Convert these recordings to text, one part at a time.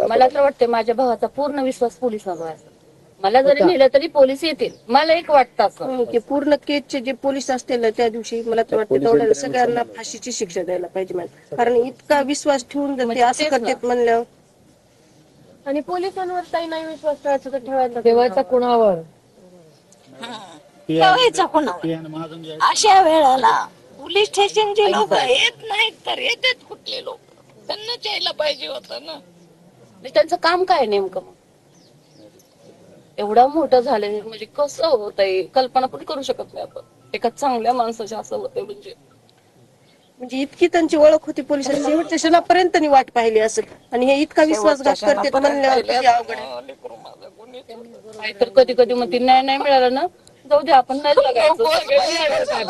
मला तर वाटतं माझ्या भावाचा पूर्ण विश्वास पोलिसांवर आहे. मला जरी नेलं तरी पोलीस येतील, मला एक वाटतं असं की पूर्ण केसचे जे पोलीस असतील ना त्या दिवशी मला तर वाटतं तेवढ्या सगळ्यांना फाशीची शिक्षा द्यायला पाहिजे मॅडम. कारण इतका विश्वास ठेवून जर ते असं करतात म्हणल्यावर. आणि पोलिसांवर काही नाही विश्वास ठेवायचा तर ठेवायचा कुणावर? ठेवायचा कोणावर? अशा वेळेला पोलीस स्टेशनचे लोक येत नाहीत तर येतात कुठले लोक? त्यांना यायला पाहिजे होतं ना. त्यांचं काम काय नेमकं? एवढं मोठं झालंय म्हणजे कसं होतंय कल्पना पण करू शकत नाही आपण. एका चांगल्या माणसाच्या असं होतंय म्हणजे इतकी त्यांची ओळख होती पोलिसांची, शेवटच्या क्षणापर्यंत त्यांनी वाट पाहिली असेल आणि हे इतका विश्वासघात करतात म्हणल्यावर किती अवघड आहे. तर कधी कधी मग ती न्याय नाही मिळाला ना, जाऊ दे आपण नाही जगायचं.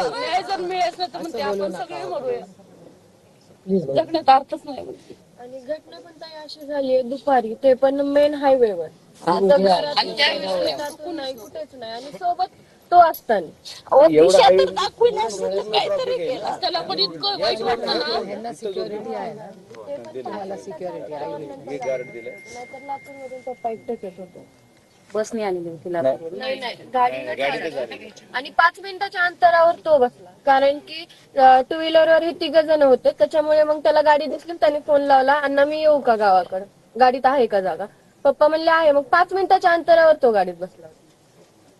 न्याय जर मिळायचं तर मग आपण सगळे मरूया, जगण्यात अर्थच नाही. आणि घटना पण काही अशी झाली दुपारी, ते पण मेन हायवेवर. नाही कुठेच नाही आणि सोबत तो असताना दिशा तर दाखवी नसतं काहीतरी केलं. त्याला पण इतकं वाईट वाटतं ना. सिक्युरिटी आहे ना, तुम्हाला सिक्युरिटी आहे. नाहीतर लातूरमधून पप्पा एकटेच येत होते. बसने आलेली तिला नाही गाडी आणि 5 मिनिटाच्या अंतरावर तो बसला. कारण की टू व्हीलरवर हे 3 जण होते, त्याच्यामुळे मग त्याला गाडी दिसली, त्याने फोन लावला, अण्णा मी येऊ का गावाकडे, गाडीत आहे का जागा? पप्पा म्हणले आहे. मग 5 मिनिटाच्या अंतरावर तो गाडीत बसला.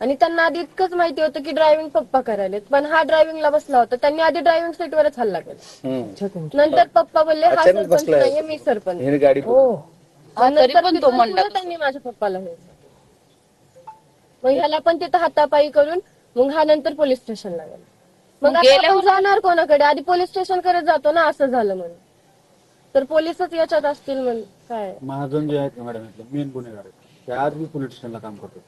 आणि त्यांना आधी इतकंच माहिती होतं की ड्रायव्हिंग पप्पा करायलेत, पण हा ड्रायव्हिंगला बसला होता. त्यांनी आधी ड्रायव्हिंग सीटवरच हल्ला केला. नंतर पप्पा बोलले हा सरपंच नाहीये, मी सरपंच. नंतर पण तो म्हणला त्यांनी माझ्या पप्पाला हे. मग ह्याला पण तिथं हातापायी करून मग हा नंतर पोलीस स्टेशनला गेला. मग आपण जाणार कोणाकडे? आधी पोलीस स्टेशन कडे जातो ना, असं झालं म्हणून. तर पोलीसच याच्यात असतील म्हणून काय. महाजन जे आहेत मॅडम मेन गुन्हेगार आहेत ते आज मी पोलीस स्टेशनला काम करतो.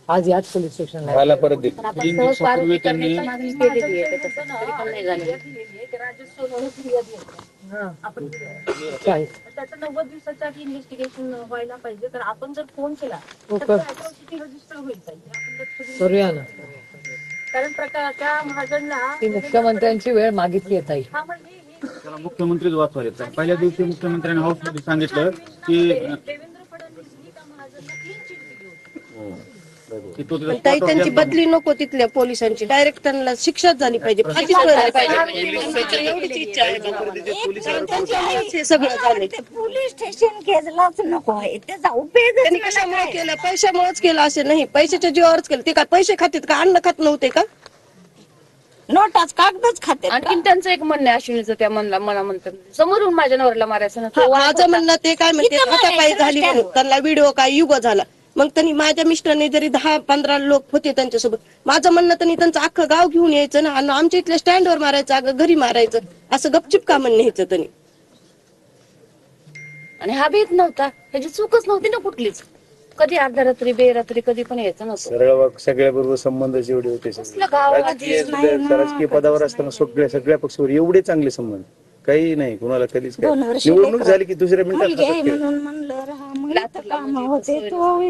आज याच पोलीस स्टेशनला मला परत दे. 3 दिवसापूर्वी त्यांनी त्याचं 90 दिवसाच्या आधी इन्व्हेस्टिगेशन व्हायला पाहिजे. तर आपण जर फोन केला तर अॅट्रॉसिटी रजिस्टर होईल पाहिजे. करूया ना. कारण प्रकार त्या महाजनला ती मुख्यमंत्र्यांची वेळ मागितली आहे ताई. हा म्हणजे त्याला मुख्यमंत्रीच वाचवा येतात. पहिल्या दिवशी मुख्यमंत्र्यांनी हाऊसमध्ये सांगितलं की देवेंद्र फडणवीसनी त्या महाजनला क्लीन चिट दिली होती. ताई त्यांची बदली नको तिथल्या पोलिसांची, डायरेक्ट त्यांना शिक्षाच झाली पाहिजे, फाशीच झाली पाहिजे. एवढीच इच्छा आहे हे सगळं झालं. पोलीस स्टेशन केसलाच नको आहे, त्याचा उपयोग त्यांनी कशामुळे केलं? पैशामुळेच केलं असे नाही, पैशाच्या जीवावरच केलं. ते काय पैसे खातात का? अन्न खात नव्हते का? नोटाच कागदच खाते. आणखीन त्यांचं एक म्हणणं आहे अश्विनीचं, त्या मला म्हणतात समोरून माझ्या नवऱ्याला मारायचं ना. माझं म्हणणं ते काय म्हणते हातापायी झाली म्हणून त्यांना व्हिडिओ काय युग झाला. मग त्यांनी माझ्या मिस्टरने जरी 10-15 लोक होते त्यांच्यासोबत, माझं म्हणणं त्यांनी त्यांचं अख्खं गाव घेऊन यायचं ना, आणि आमच्या इथल्या स्टँडवर मारायचं, अगं घरी मारायचं, असं गपचिप का म्हणणं न्यायचं त्यांनी. आणि हा भीत नव्हता, ह्याची चूकच नव्हती ना कुठलीच. कधी अर्ध्या रात्री बेरात्री कधी पण यायचं नव्हतं. सरळ सगळ्या बरोबर संबंध जेवढे होते राजकीय पदावर असताना सगळ्या पक्षावर एवढे चांगले संबंध काही नाही कुणाला कधीच. निवडणूक झाली की दुसऱ्या मिनिटात म्हणून म्हणलं राहा, मला तर काम होते तो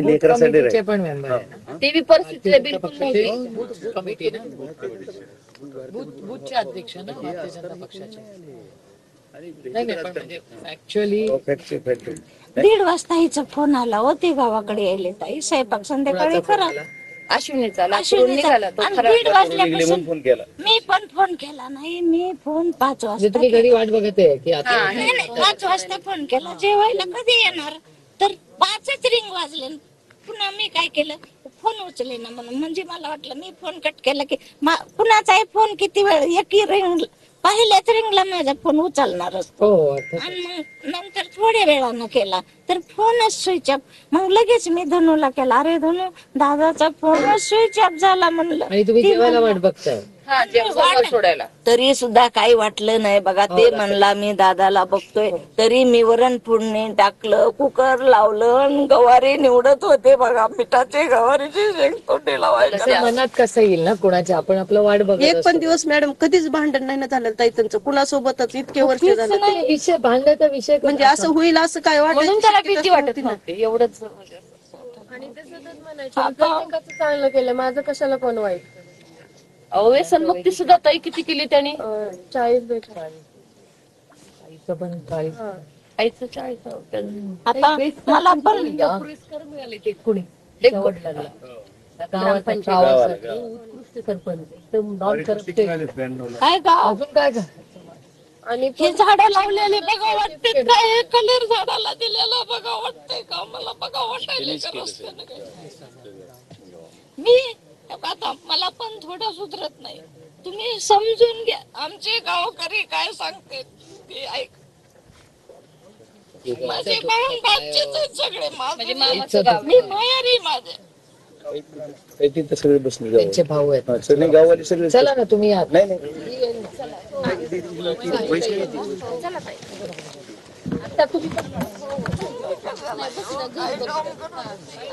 लेकरासाठी पण मेंबर आहे ना. ते बी परिस्थितीला बिलकुल नव्हती. बूथ कमिटी ना, बूथचे अध्यक्ष ना भारतीय जनता पक्षाचे. नाही पण म्हणजे ऍक्च्युअली 1:30 वाजता हिचा फोन आला होते गावाकडे यायले ताई, स्वयंपाक संध्याकाळी करा. अश्विनीचा लातूरून निघाला तो. 1:30 वाजल्यापासून मी पण फोन केला नाही. मी फोन 5 वाजता तुम्ही घरी वाट बघत आहे की आता नाही 5 वाजता फोन केला, जेवायला कधी येणार? तर 5च रिंग वाजले. पुन्हा मी काय केलं, फोन उचले ना म्हणून, म्हणजे मला वाटलं मी फोन कट केला की कुणाचाही फोन किती वेळ, एक रिंग पहिल्याच रिंगला माझा फोन उचलणारच. आणि मग नंतर थोड्या वेळानं केला तर फोनच स्विच ऑफ. मग लगेच मी धनूला केला, अरे धनू दादाचा फोनच स्विच ऑफ झाला म्हणलं. आणि तुम्ही जेवायला वाट बघताय. सोडायला तरी सुद्धा काही वाटलं नाही बघा. ते म्हणला मी दादाला बघतोय, तरी मी वरण फोडणी टाकलं, कुकर लावलं आणि गवारी निवडत होते बघा, पिठाचे गवारीची शेंग तोंडी लावायचं. मनात कसं येईल ना कुणाच्या, आपण आपलं वाट बघत. एक पण दिवस मॅडम कधीच भांडण नाही ना झालं ताई त्यांचं कुणासोबतच इतके वर्ष झालं. विषय भांडण्याचा विषय म्हणजे असं होईल असं काय म्हणून त्याला भीती वाटत नव्हती एवढंच. आणि ते सतत म्हणायचं प्रत्येकाचं चांगलं केलं, माझं कशाला कोण वाईट. व्यसन मुक्ती सुद्धा ताई किती केली त्यांनी. 40 पण 40. आईचं 40 आता मला पण पुरस्कार मिळाले ते कुणी शेवटला गावासाठी उत्कृष्ट सरपंच एकदम नॉन करप्टेड. काय गाव अजून काय का आणि हे झाडं लावलेले बघा वाटते काय हे कलर झाडाला दिलेला बघा वाटतंय का मला बघा वाटायला का रस्त्यानं काय. मी आता मला पण थोडं सुधरत नाही. तुम्ही समजून घ्या आमचे गावकरी काय सांगते ते ऐक. माझे भाऊ भाचेच आहेत सगळे माझे मी मायारी माझे तिथं सगळे बसले त्यांचे भाऊ आहेत. सगळे गाववाले सगळे चला ना तुम्ही आत. नाही नाही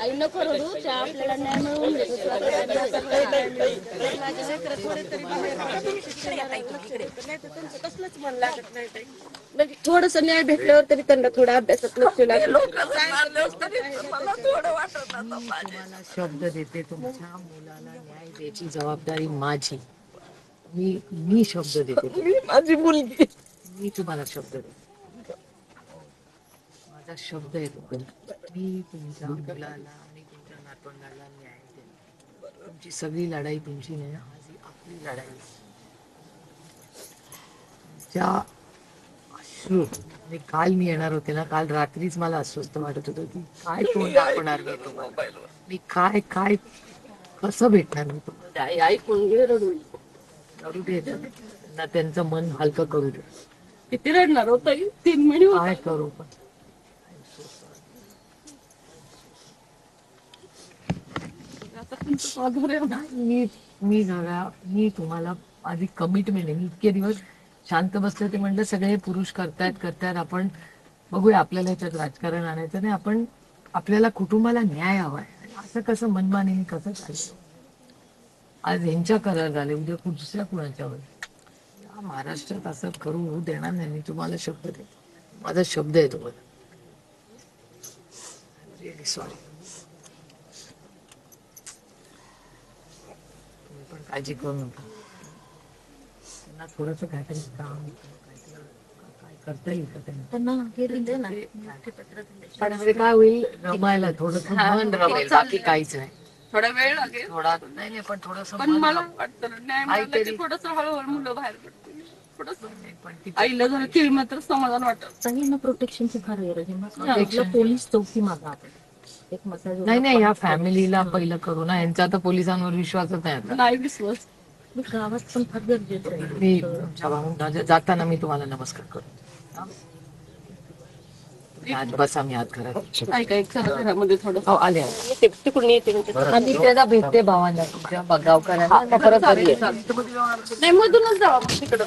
आई नको रडू, त्या आपल्याला न्याय मिळवून देतो. थोडस न्याय भेटल्यावर तरी त्यांना थोडा अभ्यासात लक्ष लागलं. तुम्हाला शब्द देते तुमच्या मुलाला न्याय द्यायची जबाबदारी माझी. मी शब्द देते. माझी मुलगी मी तुम्हाला शब्द देते. माझा शब्द आहे तुम्हाला. मी तुमच्या मुलाला आणि तुमच्या नातवंडाला न्याय देईन. तुमची सगळी लढाई तुमची नाही, माझी आपली लढाई. ज्या अश्रू आणि काल मी येणार होते ना, काल रात्रीच मला अस्वस्थ वाटत होतं की काय तोंड दाखवणार मी तुम्हाला. मी काय काय कसं भेटणार मी तुम्हाला. आई ऐकून घे, रडू नको. रडू दे ना, त्यांचं मन हलकं करू दे. किती रडणार होत 3 महिने होत. काय करू पण आता तुमचं स्वाधार आहे ना. मी तुम्हाला माझी कमिटमेंट आहे. मी इतके दिवस शांत बसले ते म्हणलं सगळे पुरुष करतायत आपण बघूया आपल्याला याच्यात राजकारण आणायचं नाही. आपण आपल्याला कुटुंबाला न्याय हवाय. असं कसं मनमानी कसं चालेल. आज यांच्या करार झाले, उद्या दुसऱ्या कुणाच्या वर. महाराष्ट्रात असं करू देणार नाही. मी तुम्हाला शब्द देतो. माझा शब्द आहे तुम्हाला. Really sorry. तुम्ही पण काळजी करू नका. त्यांना थोडंसं काहीतरी काम काय करता येईल का त्यांना. पण म्हणजे काय होईल, रमायला थोडंसं मन रमेल, बाकी काहीच नाही. थोडा वेळ लागेल, थोडा नाही पण थोडंसं पण मला वाटतं ना, न्याय मिळाला की थोडस हळूहळू मुलं बाहेर पडतील. थोडस आईला जरा किळ मात्र समाधान वाटत. प्रोटेक्शनची फार गरज आहे. पोलीस चौकी मागा आपण एक मसाज नाही या फॅमिलीला पहिलं करू ना. यांचा आता पोलिसांवर विश्वासच नाही आता. नाही विश्वास. गावात पण फार गरजेचं आहे. मी तुमच्या भाऊंना जाताना मी तुम्हाला नमस्कार करतो. आज बसा, मी आत घरात काय काय खरं घरामध्ये थोडं आले. तिकडून येते म्हणजे आणि त्याला भेटते भावांना तुमच्या गावकऱ्यांना. मग परत आली. नाही मधूनच जावा तिकडं.